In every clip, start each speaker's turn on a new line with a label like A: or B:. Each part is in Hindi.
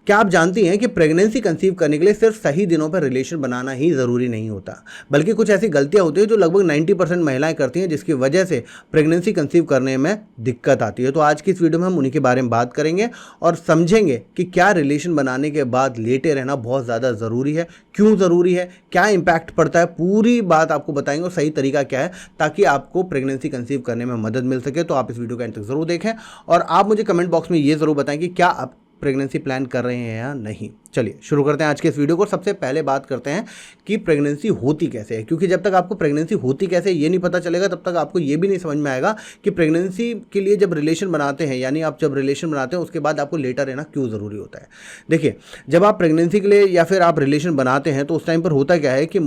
A: क्या आप जानती हैं कि प्रेगनेंसी कंसीव करने के लिए सिर्फ सही दिनों पर रिलेशन बनाना ही ज़रूरी नहीं होता, बल्कि कुछ ऐसी गलतियां होती हैं जो लगभग 90% महिलाएं करती हैं, जिसकी वजह से प्रेगनेंसी कंसीव करने में दिक्कत आती है। तो आज की इस वीडियो में हम उन्हीं के बारे में बात करेंगे और समझेंगे कि क्या रिलेशन बनाने के बाद लेटे रहना बहुत ज़्यादा ज़रूरी है, क्यों ज़रूरी है, क्या इम्पैक्ट पड़ता है, पूरी बात आपको बताएंगे और सही तरीका क्या है ताकि आपको प्रेगनेंसी कंसीव करने में मदद मिल सके। तो आप इस वीडियो का अंत तक ज़रूर देखें और आप मुझे कमेंट बॉक्स में ये ज़रूर बताएं कि क्या आप प्रेगनेंसी प्लान कर रहे हैं या नहीं। चलिए शुरू करते हैं आज के इस वीडियो को। सबसे पहले बात करते हैं कि प्रेगनेंसी होती कैसे है, क्योंकि जब तक आपको प्रेगनेंसी होती कैसे ये नहीं पता चलेगा तब तक आपको ये भी नहीं समझ में आएगा कि प्रेगनेंसी के लिए जब रिलेशन बनाते हैं, यानी आप जब रिलेशन बनाते हैं उसके बाद आपको लेटर रहना क्यों ज़रूरी होता है। देखिए, जब आप प्रेगनेंसी के लिए या फिर आप रिलेशन बनाते हैं तो उस टाइम पर होता क्या है कि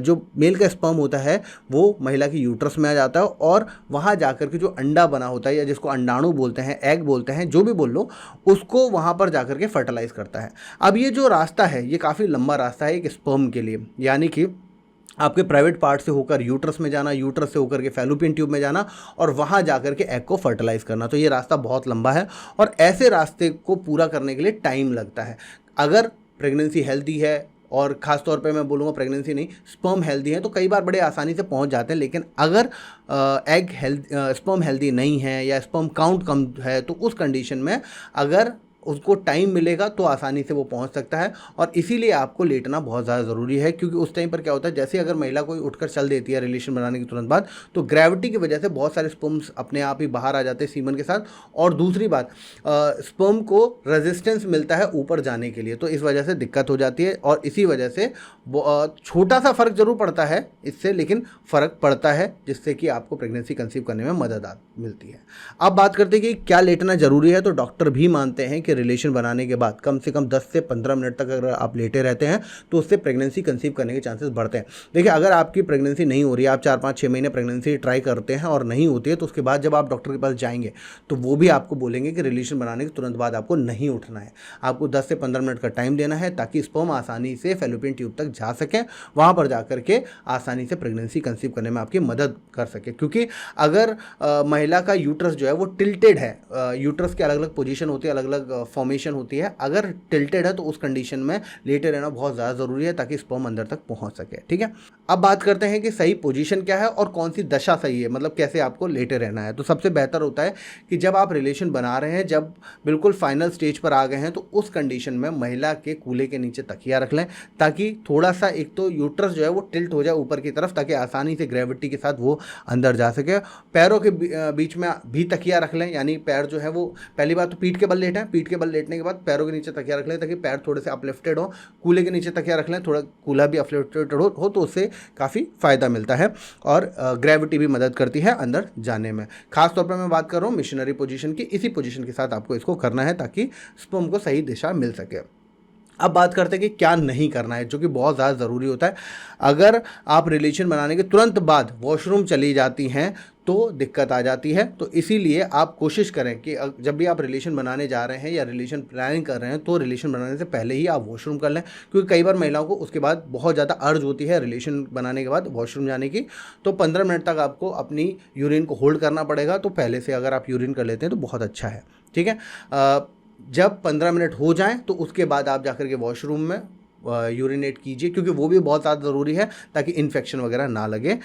A: जो मेल का स्पर्म होता है वो महिला की यूट्रस में आ जाता है और वहाँ जाकर के जो अंडा बना होता है या जिसको अंडाणु बोलते हैं, एग बोलते हैं, जो भी बोल लो, उसको वहाँ पर जाकर के फर्टिलाइज करता है। अब ये जो रास्ता है ये काफ़ी लंबा रास्ता है एक स्पर्म के लिए, यानी कि आपके प्राइवेट पार्ट से होकर यूट्रस में जाना, यूट्रस से होकर के फैलोपियन ट्यूब में जाना और वहाँ जाकर के एग को फर्टिलाइज करना। तो ये रास्ता बहुत लंबा है और ऐसे रास्ते को पूरा करने के लिए टाइम लगता है। अगर प्रेगनेंसी हेल्दी है, और ख़ास तौर पे मैं बोलूँगा प्रेगनेंसी नहीं, स्पर्म हेल्दी है, तो कई बार बड़े आसानी से पहुंच जाते हैं। लेकिन अगर स्पर्म हेल्दी नहीं है या स्पर्म काउंट कम है तो उस कंडीशन में अगर उसको टाइम मिलेगा तो आसानी से वो पहुंच सकता है। और इसीलिए आपको लेटना बहुत ज़्यादा ज़रूरी है, क्योंकि उस टाइम पर क्या होता है, जैसे अगर महिला कोई उठकर चल देती है रिलेशन बनाने के तुरंत बाद, तो ग्रेविटी की वजह से बहुत सारे स्पर्म्स अपने आप ही बाहर आ जाते हैं सीमन के साथ। और दूसरी बात, स्पर्म को रेजिस्टेंस मिलता है ऊपर जाने के लिए, तो इस वजह से दिक्कत हो जाती है। और इसी वजह से छोटा सा फ़र्क जरूर पड़ता है इससे, लेकिन फ़र्क पड़ता है जिससे कि आपको प्रेगनेंसी कंसीव करने में मदद मिलती है। अब बात करते हैं कि क्या लेटना ज़रूरी है। तो डॉक्टर भी मानते हैं कि रिलेशन बनाने के बाद कम से कम 10 से 15 मिनट तक अगर आप लेटे रहते हैं तो उससे प्रेगनेंसी कंसीव करने के चांसेस बढ़ते हैं। देखिए, अगर आपकी प्रेगनेंसी नहीं हो रही है, आप 4-5-6 महीने प्रेगनेंसी ट्राई करते हैं और नहीं होती है, तो उसके बाद जब आप डॉक्टर के पास जाएंगे तो वो भी आपको बोलेंगे कि रिलेशन बनाने के तुरंत बाद आपको नहीं उठना है, आपको 10 से 15 मिनट का टाइम देना है ताकि स्पर्म आसानी से फैलोपियन ट्यूब तक जा सकें, वहाँ पर जाकर के आसानी से प्रेगनेंसी कंसीव करने में आपकी मदद कर सके। क्योंकि अगर महिला का यूट्रस जो है वो टिल्टेड है, यूट्रस के अलग अलग पोजीशन होती है, अलग अलग फॉर्मेशन होती है, अगर टिल्टेड है तो उस कंडीशन में लेटे रहना बहुत ज़्यादा ज़रूरी है ताकि स्पर्म अंदर तक पहुंच सके। ठीक है, अब बात करते हैं कि सही पोजीशन क्या है और कौन सी दशा सही है, मतलब कैसे आपको लेटे रहना है। तो सबसे बेहतर होता है कि जब आप रिलेशन बना रहे हैं, जब बिल्कुल फाइनल स्टेज पर आ गए हैं, तो उस कंडीशन में महिला के कूल्हे के नीचे तकिया रख लें ताकि थोड़ा सा एक तो यूट्रस जो है वो टिल्ट हो जाए ऊपर की तरफ, ताकि आसानी से ग्रेविटी के साथ वो अंदर जा सके। पैरों के बीच में भी तकिया रख लें, यानी पैर जो है वो, पहली बात तो पीठ के बल लेटें, पीठ के बल लेटने के बाद पैरों के नीचे तकिया रख लें ताकि पैर थोड़े से अपलिफ्टेड हो। कूल्हे के नीचे तकिया रख लें, थोड़ा कूल्हा भी अपलिफ्टेड हो तो उससे काफ़ी फ़ायदा मिलता है और ग्रेविटी भी मदद करती है अंदर जाने में। खास तौर पर मैं बात कर रहा हूँ मिशनरी पोजीशन की, इसी पोजीशन के साथ आपको इसको करना है ताकि स्पर्म को सही दिशा मिल सके। अब बात करते हैं कि क्या नहीं करना है, जो कि बहुत ज़्यादा ज़रूरी होता है। अगर आप रिलेशन बनाने के तुरंत बाद वॉशरूम चली जाती हैं तो दिक्कत आ जाती है। तो इसीलिए आप कोशिश करें कि जब भी आप रिलेशन बनाने जा रहे हैं या रिलेशन प्लानिंग कर रहे हैं तो रिलेशन बनाने से पहले ही आप वॉशरूम कर लें, क्योंकि कई बार महिलाओं को उसके बाद बहुत ज़्यादा अर्ज होती है रिलेशन बनाने के बाद वॉशरूम जाने की। तो 15 मिनट तक आपको अपनी यूरिन को होल्ड करना पड़ेगा, तो पहले से अगर आप यूरिन कर लेते हैं तो बहुत अच्छा है। ठीक है, जब 15 मिनट हो जाएं तो उसके बाद आप जाकर के वॉशरूम में यूरिनेट कीजिए, क्योंकि वो भी बहुत ज़्यादा ज़रूरी है ताकि इन्फेक्शन वगैरह ना लगे।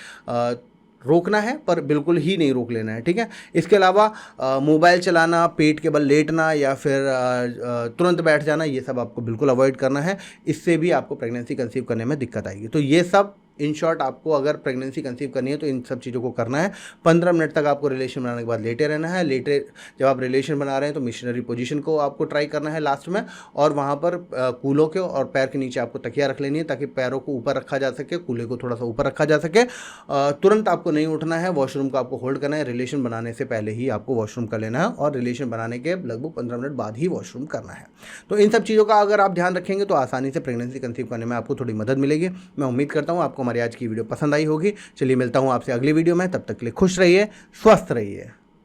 A: रोकना है पर बिल्कुल ही नहीं रोक लेना है। ठीक है, इसके अलावा मोबाइल चलाना, पेट के बल लेटना या फिर तुरंत बैठ जाना, ये सब आपको बिल्कुल अवॉइड करना है। इससे भी आपको प्रेगनेंसी कंसीव करने में दिक्कत आएगी। तो ये सब इन शॉर्ट आपको अगर प्रेगनेंसी कंसीव करनी है तो इन सब चीज़ों को करना है। 15 मिनट तक आपको रिलेशन बनाने के बाद लेटे रहना है। जब आप रिलेशन बना रहे हैं तो मिशनरी पोजीशन को आपको ट्राई करना है लास्ट में, और वहाँ पर कूलों के और पैर के नीचे आपको तकिया रख लेनी है ताकि पैरों को ऊपर रखा जा सके, कूल्हे को थोड़ा सा ऊपर रखा जा सके। तुरंत आपको नहीं उठना है, वॉशरूम को आपको होल्ड करना है। रिलेशन बनाने से पहले ही आपको वॉशरूम कर लेना है और रिलेशन बनाने के लगभग 15 मिनट बाद ही वॉशरूम करना है। तो इन सब चीज़ों का अगर आप ध्यान रखेंगे तो आसानी से प्रेगनेंसी कंसीव करने में आपको थोड़ी मदद मिलेगी। मैं उम्मीद करता हूँ आपको हमारी आज की वीडियो पसंद आई होगी। चलिए मिलता हूँ आपसे अगली वीडियो में, तब तक के लिए खुश रहिए, स्वस्थ रहिए।